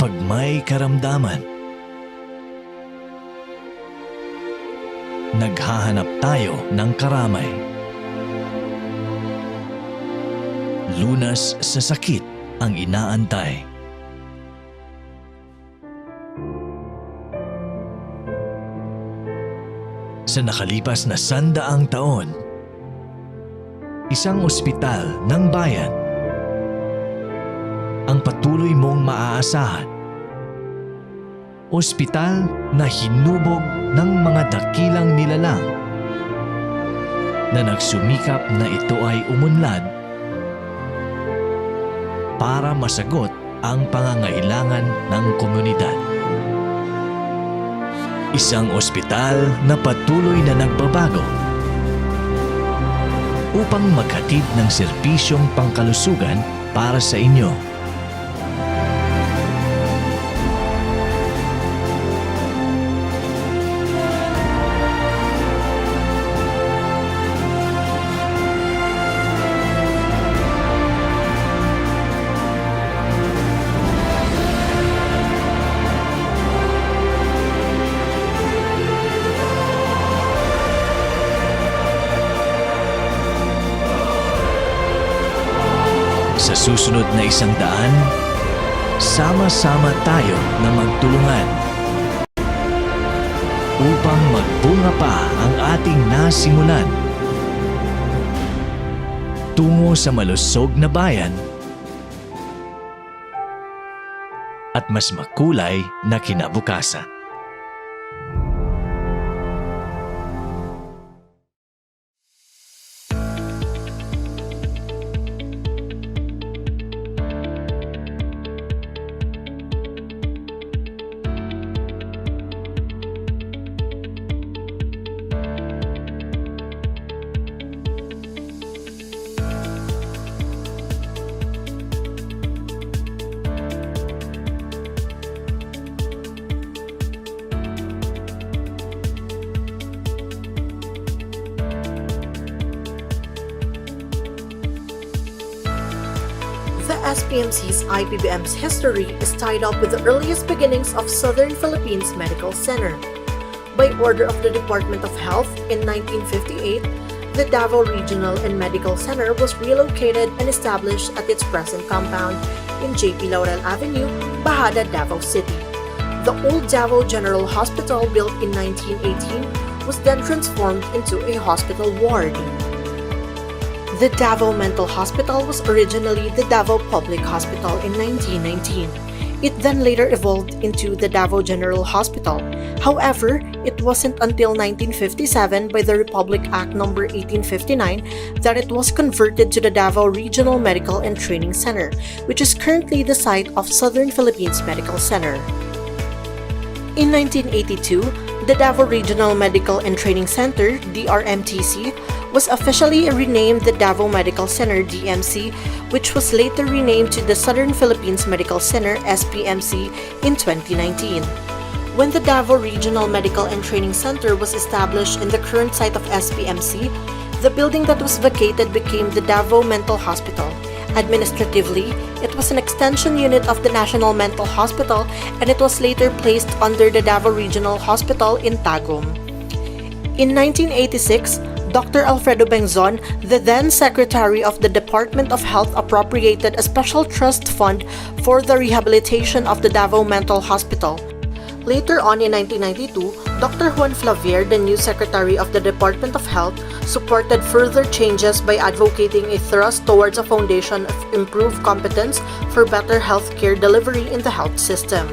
Kapag may karamdaman, naghahanap tayo ng karamay. Lunas sa sakit ang inaantay. Sa nakalipas na 100 taon, isang ospital ng bayan ang patuloy mong maaasahan. Ospital na hinubog ng mga dakilang nilalang na nagsumikap na ito ay umunlad para masagot ang pangangailangan ng komunidad. Isang ospital na patuloy na nagbabago upang maghatid ng serbisyong pangkalusugan para sa inyo. Sa susunod na 100, sama-sama tayo na magtulungan upang magbunga pa ang ating nasimulan tungo sa malusog na bayan at mas makulay na kinabukasan. The SPMC's IPBM's history is tied up with the earliest beginnings of Southern Philippines Medical Center. By order of the Department of Health in 1958, the Davao Regional and Medical Center was relocated and established at its present compound in J.P. Laurel Avenue, Bahada, Davao City. The old Davao General Hospital, built in 1918, was then transformed into a hospital ward. The Davao Mental Hospital was originally the Davao Public Hospital in 1919. It then later evolved into the Davao General Hospital. However, it wasn't until 1957 by the Republic Act No. 1859 that it was converted to the Davao Regional Medical and Training Center, which is currently the site of Southern Philippines Medical Center. In 1982, the Davao Regional Medical and Training Center, DRMTC, was officially renamed the Davao Medical Center, DMC, which was later renamed to the Southern Philippines Medical Center, SPMC, in 2019. When the Davao Regional Medical and Training Center was established in the current site of SPMC, the building that was vacated became the Davao Mental Hospital. Administratively, it was an extension unit of the National Mental Hospital, and it was later placed under the Davao Regional Hospital in Tagum. In 1986, Dr. Alfredo Bengzon, the then Secretary of the Department of Health, appropriated a special trust fund for the rehabilitation of the Davao Mental Hospital. Later on in 1992, Dr. Juan Flavier, the new Secretary of the Department of Health, supported further changes by advocating a thrust towards a foundation of improved competence for better healthcare delivery in the health system.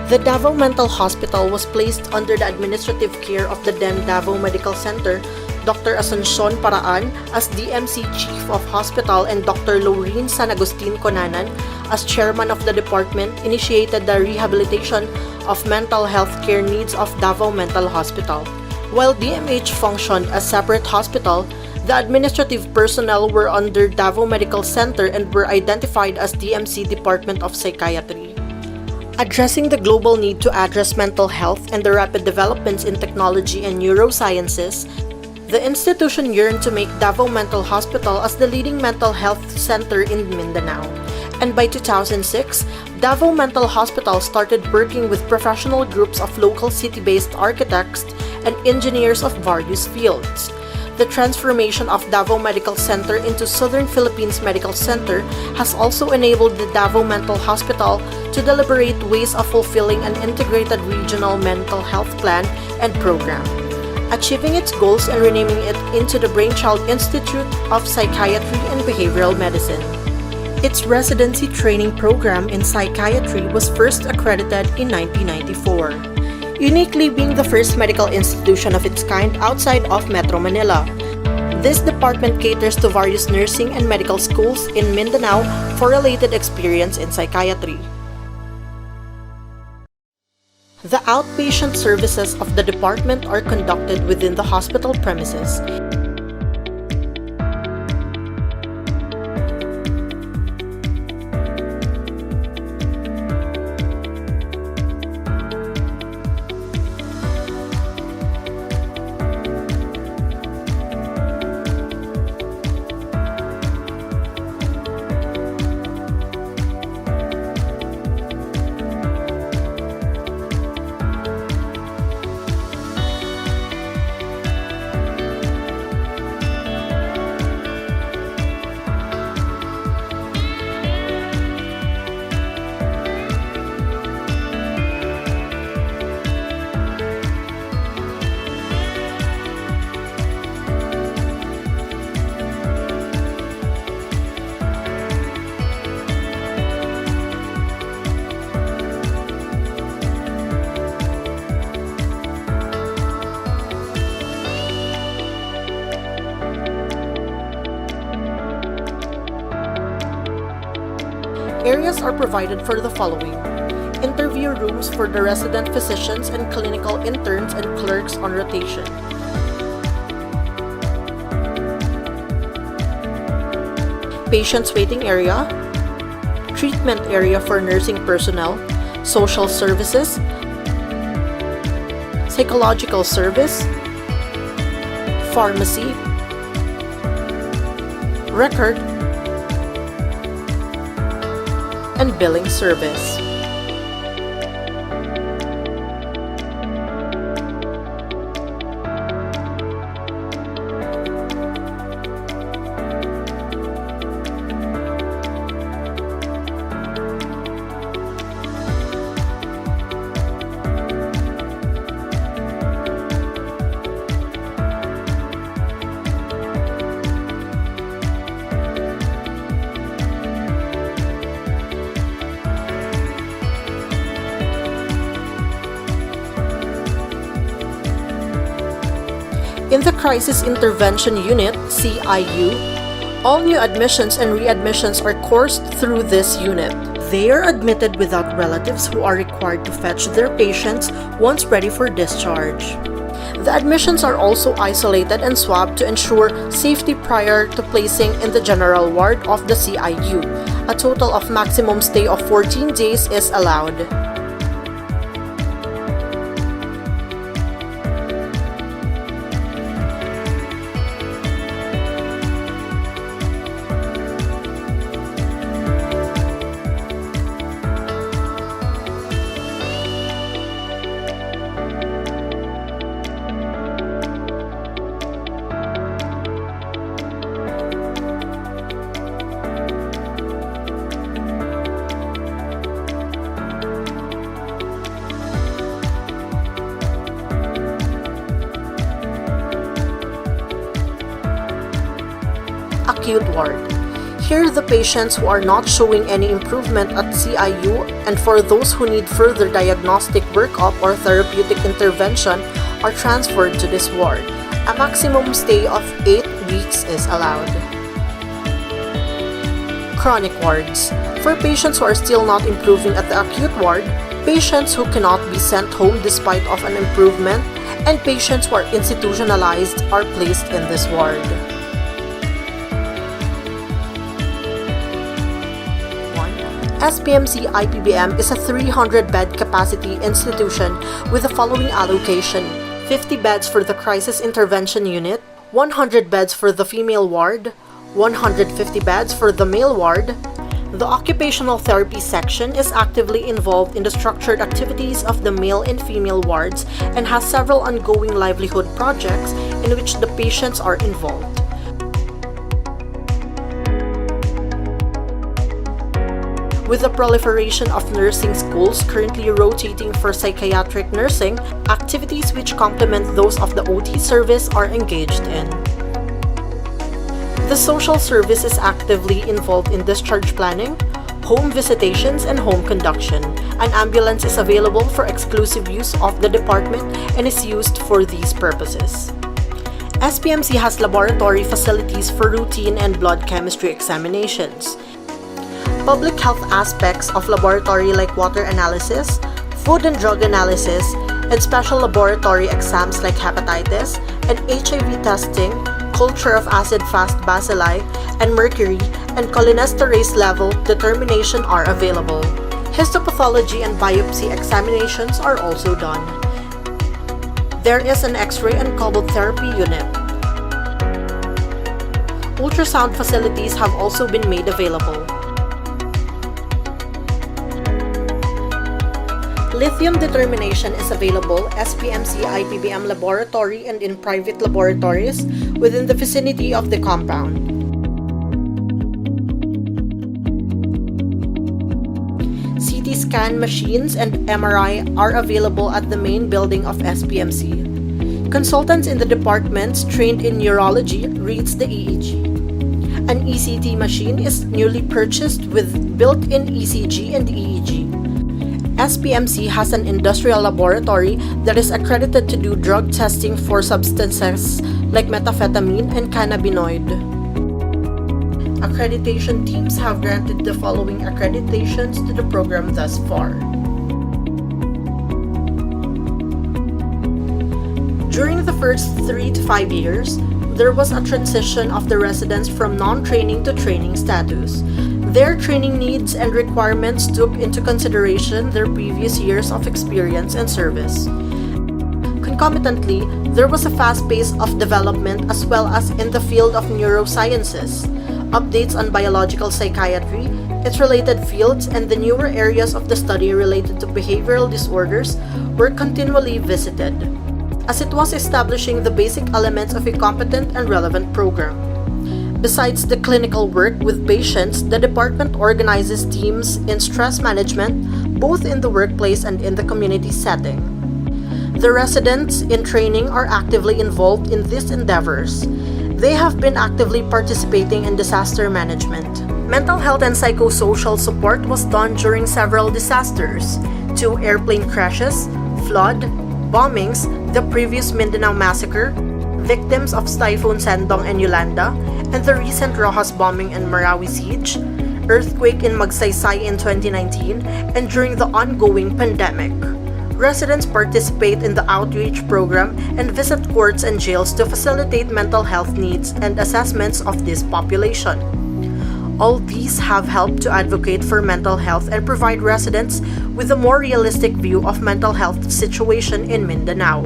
The Davao Mental Hospital was placed under the administrative care of the then Davao Medical Center, Dr. Asuncion Paraan as DMC Chief of Hospital, and Dr. Laureen San Agustin Conanan as Chairman of the department, initiated the rehabilitation of mental health care needs of Davao Mental Hospital. While DMH functioned as separate hospital, the administrative personnel were under Davao Medical Center and were identified as DMC Department of Psychiatry. Addressing the global need to address mental health and the rapid developments in technology and neurosciences, the institution yearned to make Davao Mental Hospital as the leading mental health center in Mindanao. And by 2006, Davao Mental Hospital started working with professional groups of local city-based architects and engineers of various fields. The transformation of Davao Medical Center into Southern Philippines Medical Center has also enabled the Davao Mental Hospital to deliberate ways of fulfilling an integrated regional mental health plan and program, achieving its goals and renaming it into the Brainchild Institute of Psychiatry and Behavioral Medicine. Its residency training program in psychiatry was first accredited in 1994, uniquely being the first medical institution of its kind outside of Metro Manila. This department caters to various nursing and medical schools in Mindanao for related experience in psychiatry. The outpatient services of the department are conducted within the hospital premises. Areas are provided for the following: interview rooms for the resident physicians and clinical interns and clerks on rotation, patients waiting area, treatment area for nursing personnel, social services, psychological service, pharmacy, record, and billing service. In the Crisis Intervention Unit, CIU, all new admissions and readmissions are coursed through this unit. They are admitted without relatives who are required to fetch their patients once ready for discharge. The admissions are also isolated and swabbed to ensure safety prior to placing in the general ward of the CIU. A total of maximum stay of 14 days is allowed. Acute ward. Here, the patients who are not showing any improvement at CIU and for those who need further diagnostic workup or therapeutic intervention are transferred to this ward. A maximum stay of 8 weeks is allowed. Chronic wards. For patients who are still not improving at the acute ward, patients who cannot be sent home despite of an improvement, and patients who are institutionalized are placed in this ward. SPMC IPBM is a 300-bed capacity institution with the following allocation: 50 beds for the Crisis Intervention Unit, 100 beds for the female ward, 150 beds for the male ward, The occupational therapy section is actively involved in the structured activities of the male and female wards and has several ongoing livelihood projects in which the patients are involved. With the proliferation of nursing schools currently rotating for psychiatric nursing, activities which complement those of the OT service are engaged in. The social service is actively involved in discharge planning, home visitations, and home conduction. An ambulance is available for exclusive use of the department and is used for these purposes. SPMC has laboratory facilities for routine and blood chemistry examinations. Public health aspects of laboratory like water analysis, food and drug analysis, and special laboratory exams like hepatitis and HIV testing, culture of acid-fast bacilli, and mercury, and cholinesterase level determination are available. Histopathology and biopsy examinations are also done. There is an X-ray and cobalt therapy unit. Ultrasound facilities have also been made available. Lithium determination is available SPMC IPBM laboratory and in private laboratories within the vicinity of the compound. CT scan machines and MRI are available at the main building of SPMC. Consultants in the departments trained in neurology reads the EEG. An ECT machine is newly purchased with built-in ECG and EEG. SPMC has an industrial laboratory that is accredited to do drug testing for substances like methamphetamine and cannabinoid. Accreditation teams have granted the following accreditations to the program thus far. During the first 3 to 5 years, there was a transition of the residents from non-training to training status. Their training needs and requirements took into consideration their previous years of experience and service. Concomitantly, there was a fast pace of development as well as in the field of neurosciences. Updates on biological psychiatry, its related fields, and the newer areas of the study related to behavioral disorders were continually visited, as it was establishing the basic elements of a competent and relevant program. Besides the clinical work with patients, the department organizes teams in stress management, both in the workplace and in the community setting. The residents in training are actively involved in these endeavors. They have been actively participating in disaster management. Mental health and psychosocial support was done during several disasters: 2 airplane crashes, flood, bombings, the previous Mindanao massacre, victims of Typhoon Sendong and Yolanda, and the recent Rojas bombing and Marawi siege, earthquake in Magsaysay in 2019, and during the ongoing pandemic. Residents participate in the outreach program and visit courts and jails to facilitate mental health needs and assessments of this population. All these have helped to advocate for mental health and provide residents with a more realistic view of mental health situation in Mindanao.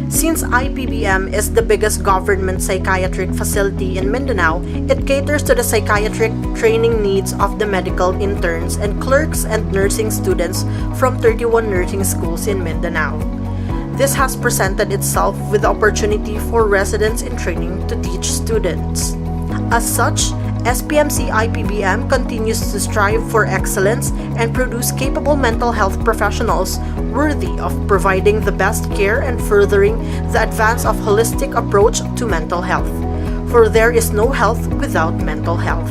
Since IPBM is the biggest government psychiatric facility in Mindanao, it caters to the psychiatric training needs of the medical interns and clerks and nursing students from 31 nursing schools in Mindanao. This has presented itself with the opportunity for residents in training to teach students. As such, SPMC IPBM continues to strive for excellence and produce capable mental health professionals worthy of providing the best care and furthering the advance of holistic approach to mental health. For there is no health without mental health.